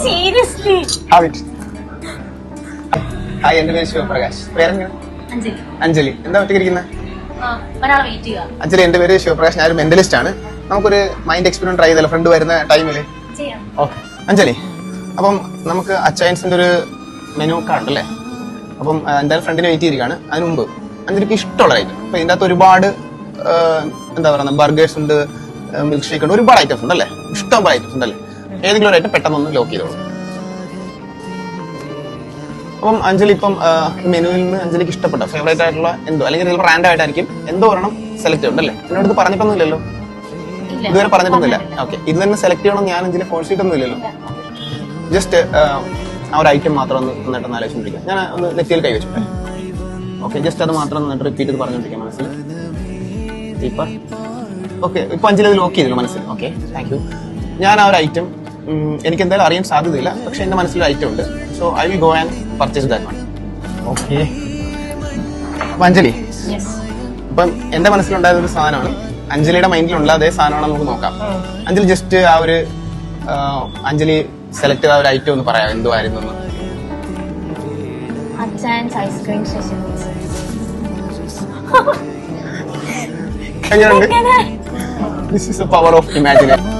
Seriously hi, എന്റെ പേര് ശിവപ്രകാശ്. പേരെങ്ങനെ? അഞ്ജലി. അഞ്ജലി. എന്താ ഒറ്റയ്ക്കിരിക്കുന്നത്? ഒരാളെ വെയിറ്റ് ചെയ്യുക. അഞ്ജലി, എന്റെ പേര് ശിവപ്രകാശ്. ഞാനൊരു മെന്റലിസ്റ്റ് ആണ്. നമുക്കൊരു മൈൻഡ് എക്സ്പെരിമെന്റ് ട്രൈ ചെയ്തല്ലോ ഫ്രണ്ട് വരുന്ന ടൈമിൽ. ചെയ്യാം. ഓക്കെ അഞ്ജലി, അപ്പം നമുക്ക് അച്ചയൻസിന്റെ ഒരു മെനു കാർഡ് അല്ലേ? അപ്പം എന്തായാലും ഫ്രണ്ടിന് വെയിറ്റ് ചെയ്തിരിക്കുകയാണ്. അതിന് മുമ്പ് അഞ്ജലിക്ക് ഇഷ്ടമുള്ള ഐറ്റം, അപ്പൊ ഇതിൻ്റെ അകത്ത് ഒരുപാട് എന്താ പറയുക, ബർഗേഴ്സ് ഉണ്ട്, മിൽക്ക് ഷേക്ക് ഉണ്ട്, ഒരുപാട് ഐറ്റംസ് ഉണ്ട് അല്ലേ? ഇഷ്ടം പോലെ ഐറ്റംസ് ഉണ്ടല്ലേ? ഏതെങ്കിലും ഒരു ഐറ്റം പെട്ടെന്ന് ലോക്ക് ചെയ്തോളൂ. അപ്പം അഞ്ജലി ഇപ്പം മെനുവിൽ നിന്ന് അഞ്ജലിക്ക് ഇഷ്ടപ്പെട്ട ഫേവറേറ്റ് ആയിട്ടുള്ള എന്തോ, അല്ലെങ്കിൽ ചിലപ്പോൾ റാൻഡം ആയിട്ടായിരിക്കും, എന്തോ ഒരെണ്ണം സെലക്ട് ചെയ്യുന്നുണ്ടല്ലേ? എന്നോട് ഇത് പറഞ്ഞിട്ടൊന്നുമില്ലല്ലോ, ഇതുവരെ പറഞ്ഞിട്ടൊന്നുമില്ല. ഓക്കെ, ഇത് തന്നെ സെലക്ട് ചെയ്യണം ഞാൻ അഞ്ജലി ഫോഴ്സ് ചെയ്തിട്ടൊന്നുമില്ലല്ലോ. ജസ്റ്റ് ആ ഒരു ഐറ്റം മാത്രം ഒന്ന് നന്നായിട്ട് ആലോചിച്ചിരിക്കുക. ഞാൻ ഒന്ന് നെറ്റിയിൽ കൈ വെച്ചിട്ടെ. ഓക്കെ, ജസ്റ്റ് അത് മാത്രം നന്നായിട്ട് റിപ്പീറ്റ് ചെയ്ത് പറഞ്ഞുകൊണ്ടിരിക്കുക മനസ്സിൽ. ഇപ്പം ഓക്കെ, ഇപ്പൊ അഞ്ജലി അത് ലോക്ക് ചെയ്തില്ല മനസ്സിൽ. Okay, thank you. ഞാൻ ആ ഒരു ഐറ്റം എനിക്ക് എന്തായാലും അറിയാൻ സാധ്യതയില്ല, പക്ഷെ എന്റെ മനസ്സിൽ ഐറ്റം ഉണ്ട്. So I will go and purchase that one. Okay, അപ്പൊ അഞ്ജലി, ഇപ്പം എന്റെ മനസ്സിലുണ്ടായ ഒരു സാധനമാണ്, അഞ്ജലിയുടെ മൈൻഡിലുള്ള അതേ സാധനമാണ് നമുക്ക് നോക്കാം. അഞ്ജലി ജസ്റ്റ് ആ ഒരു അഞ്ജലി സെലക്ട് ചെയ്ത ഒരു ഐറ്റം ഒന്ന് പറയാം, എന്തുവായിരുന്നു എന്ന്. ഐസ്ക്രീം എങ്ങനെയുണ്ട്? This is the power of imagination.